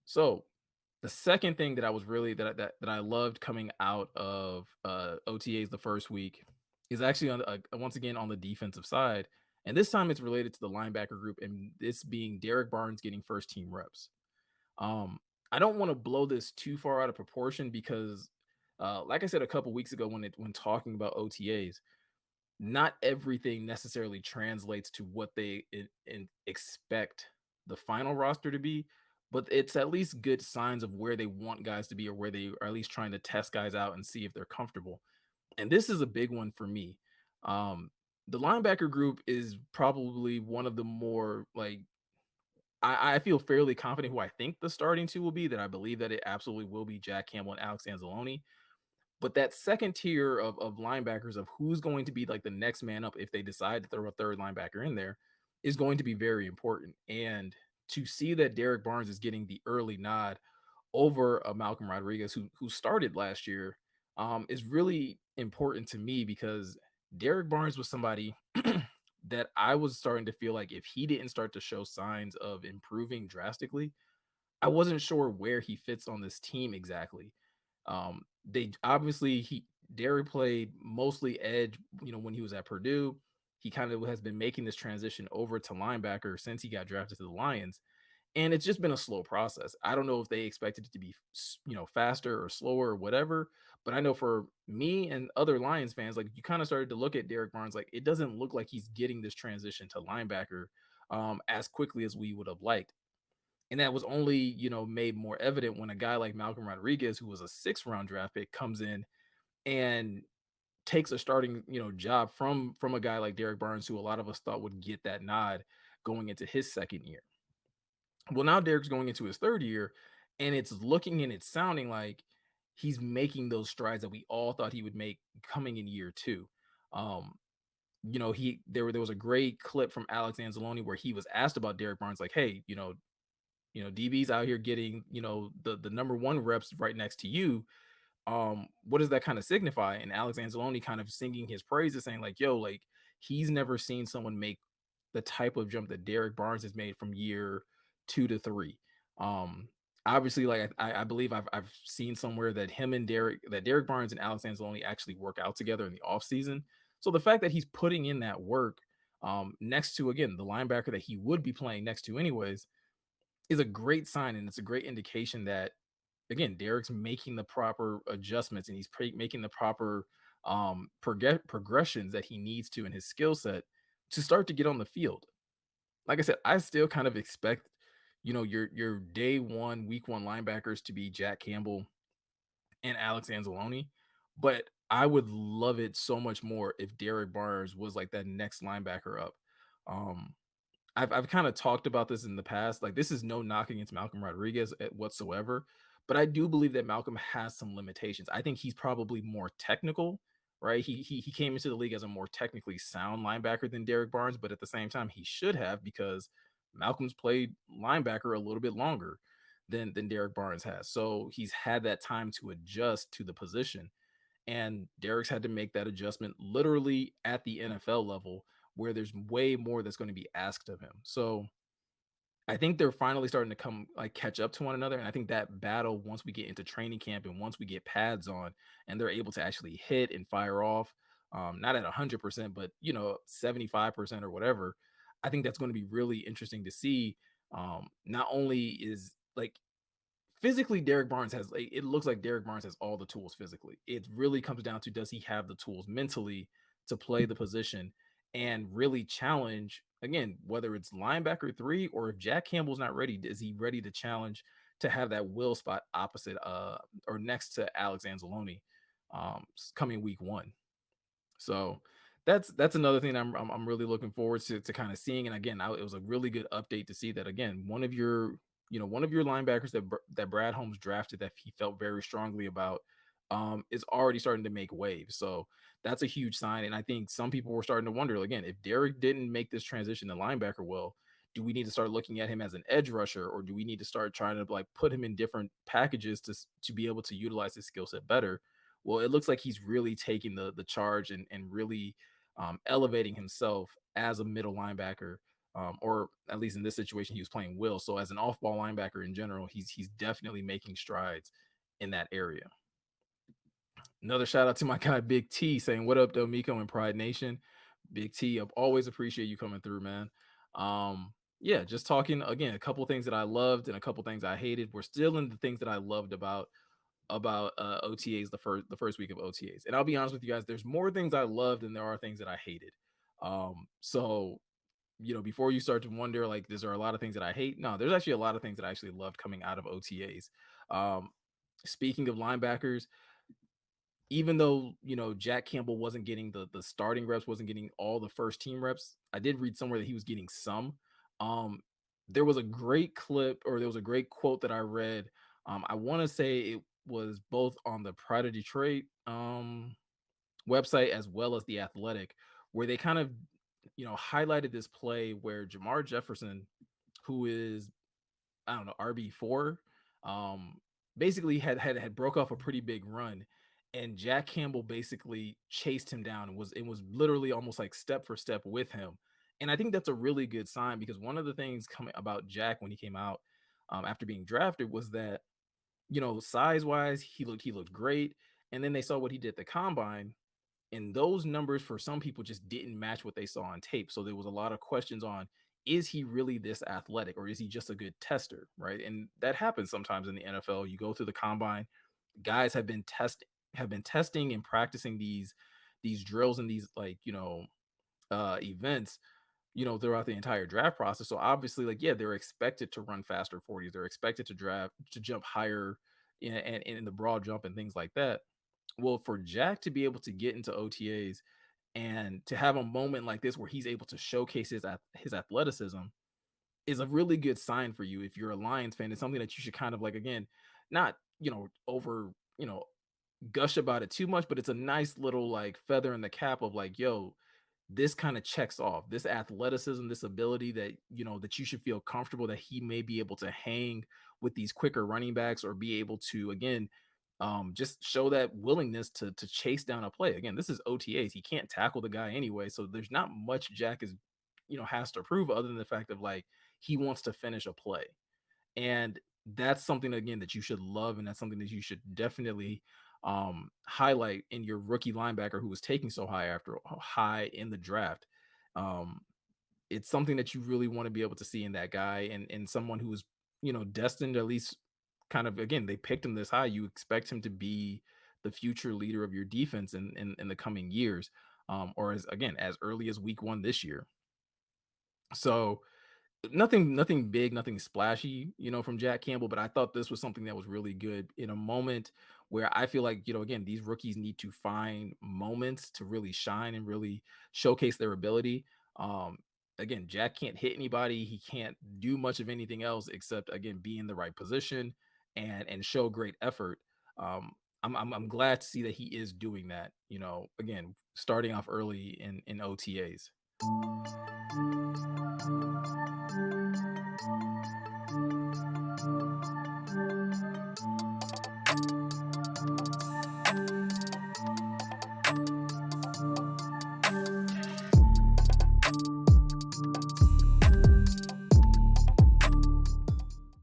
So the second thing that I was really that I loved coming out of OTAs the first week is actually on once again on the defensive side, and this time it's related to the linebacker group, and this being Derrick Barnes getting first team reps. Um, I don't want to blow this too far out of proportion because, like I said a couple weeks ago when talking about OTAs, not everything necessarily translates to what they expect the final roster to be, but it's at least good signs of where they want guys to be or where they are at least trying to test guys out and see if they're comfortable. And this is a big one for me. Um, the linebacker group is probably one of the more like I feel fairly confident who I think the starting two will be. That I believe that it absolutely will be Jack Campbell and Alex Anzalone. But that second tier of linebackers of who's going to be like the next man up if they decide to throw a third linebacker in there is going to be very important. And to see that Derrick Barnes is getting the early nod over a Malcolm Rodriguez who started last year is really important to me because Derrick Barnes was somebody that I was starting to feel like if he didn't start to show signs of improving drastically, I wasn't sure where he fits on this team exactly. They obviously he Derrick played mostly edge, when he was at Purdue. He kind of has been making this transition over to linebacker since he got drafted to the Lions, and it's just been a slow process. I don't know if they expected it to be, faster or slower or whatever, but I know for me and other Lions fans, like you kind of started to look at Derrick Barnes, like it doesn't look like he's getting this transition to linebacker as quickly as we would have liked. And that was only, made more evident when a guy like Malcolm Rodriguez, who was a 6th round draft pick, comes in and takes a starting, job from a guy like Derrick Barnes, who a lot of us thought would get that nod going into his second year. Well, now Derrick's going into his third year, and it's looking and it's sounding like he's making those strides that we all thought he would make coming in year two. Um, there was a great clip from Alex Anzalone where he was asked about Derrick Barnes, like, hey, DB's out here getting, the number one reps right next to you. What does that kind of signify? And Alex Anzalone kind of singing his praises, saying, like, yo, like he's never seen someone make the type of jump that Derrick Barnes has made from year 2 to 3. Um, Obviously, like I believe I've seen somewhere that Derrick Barnes and Alex Anzalone actually work out together in the offseason. So the fact that he's putting in that work next to again the linebacker that he would be playing next to anyways is a great sign, and it's a great indication that again, Derek's making the proper adjustments and he's making the proper progressions that he needs to in his skill set to start to get on the field. Like I said, I still kind of expect, your day one, week one linebackers to be Jack Campbell and Alex Anzalone, but I would love it so much more if Derek Barnes was like that next linebacker up. Um, I've kind of talked about this in the past. Like this is no knock against Malcolm Rodriguez whatsoever, but I do believe that Malcolm has some limitations. I think he's probably more technical, right? He came into the league as a more technically sound linebacker than Derek Barnes, but at the same time, he should have because Malcolm's played linebacker a little bit longer than Derek Barnes has. So he's had that time to adjust to the position. And Derek's had to make that adjustment literally at the NFL level where there's way more that's going to be asked of him. So I think they're finally starting to come like catch up to one another. And I think that battle, once we get into training camp and once we get pads on and they're able to actually hit and fire off, not at 100%, but 75% or whatever, I think that's going to be really interesting to see. Not only is like physically, Derek Barnes has like, it looks like Derek Barnes has all the tools physically. It really comes down to does he have the tools mentally to play the position and really challenge again, whether it's linebacker three or if Jack Campbell's not ready, is he ready to challenge to have that will spot opposite or next to Alex Anzalone coming week one? So that's another thing I'm really looking forward to kind of seeing. And again, it was a really good update to see that again one of your linebackers that Brad Holmes drafted that he felt very strongly about is already starting to make waves. So that's a huge sign. And I think some people were starting to wonder again if Derek didn't make this transition to linebacker well. Do we need to start looking at him as an edge rusher, or do we need to start trying to like put him in different packages to be able to utilize his skill set better? Well, it looks like he's really taking the charge and really elevating himself as a middle linebacker. or at least in this situation, he was playing will. So as an off-ball linebacker in general, he's definitely making strides in that area. Another shout out to my guy Big T saying, "What up, Domiko and Pride Nation?" Big T, I always appreciate you coming through, man. Yeah, just talking again, a couple things that I loved and a couple things I hated. We're still in the things that I loved about OTAs the first week of OTAs. And I'll be honest with you guys, there's more things I loved than there are things that I hated. So before you start to wonder, like, is there a lot of things that I hate? No, there's actually a lot of things that I actually loved coming out of OTAs. Um, Speaking of linebackers, even though Jack Campbell wasn't getting the starting reps, wasn't getting all the first team reps, I did read somewhere that he was getting some. Um, there was a great clip, or there was a great quote that I read. I want to say it was both on the Pride of Detroit website as well as the Athletic, where they kind of highlighted this play where Jamar Jefferson, who is, I don't know, RB4, um, basically had broke off a pretty big run, and Jack Campbell basically chased him down and was literally almost like step for step with him. And I think that's a really good sign, because one of the things coming about Jack when he came out after being drafted was that size wise he looked great, and then they saw what he did at the combine, and those numbers for some people just didn't match what they saw on tape. So there was a lot of questions on, is he really this athletic, or is he just a good tester, right? And that happens sometimes in the NFL. You go through the combine, guys have been testing and practicing these drills and these, like, events, throughout the entire draft process. So obviously, like, yeah, they're expected to run faster 40s. They're expected to jump higher and in the broad jump and things like that. Well, for Jack to be able to get into OTAs and to have a moment like this where he's able to showcase his athleticism is a really good sign for you if you're a Lions fan. It's something that you should kind of, like, again, not over gush about it too much, but it's a nice little, like, feather in the cap of, like, yo, this kind of checks off this athleticism, this ability that that you should feel comfortable that he may be able to hang with these quicker running backs, or be able to, again, just show that willingness to chase down a play. Again, this is OTAs. He can't tackle the guy anyway, so there's not much Jack is has to prove, other than the fact of, like, he wants to finish a play. And that's something, again, that you should love, and that's something that you should definitely highlight in your rookie linebacker who was taking so high in the draft. Um, it's something that you really want to be able to see in that guy, and someone who is destined, at least kind of, again, they picked him this high. You expect him to be the future leader of your defense in the coming years, or as early as week 1 this year. So nothing big, nothing splashy, from Jack Campbell, but I thought this was something that was really good in a moment where I feel like, again, these rookies need to find moments to really shine and really showcase their ability. Um, Again, Jack can't hit anybody. He can't do much of anything else except, again, be in the right position and show great effort. I'm glad to see that he is doing that, again, starting off early in OTAs.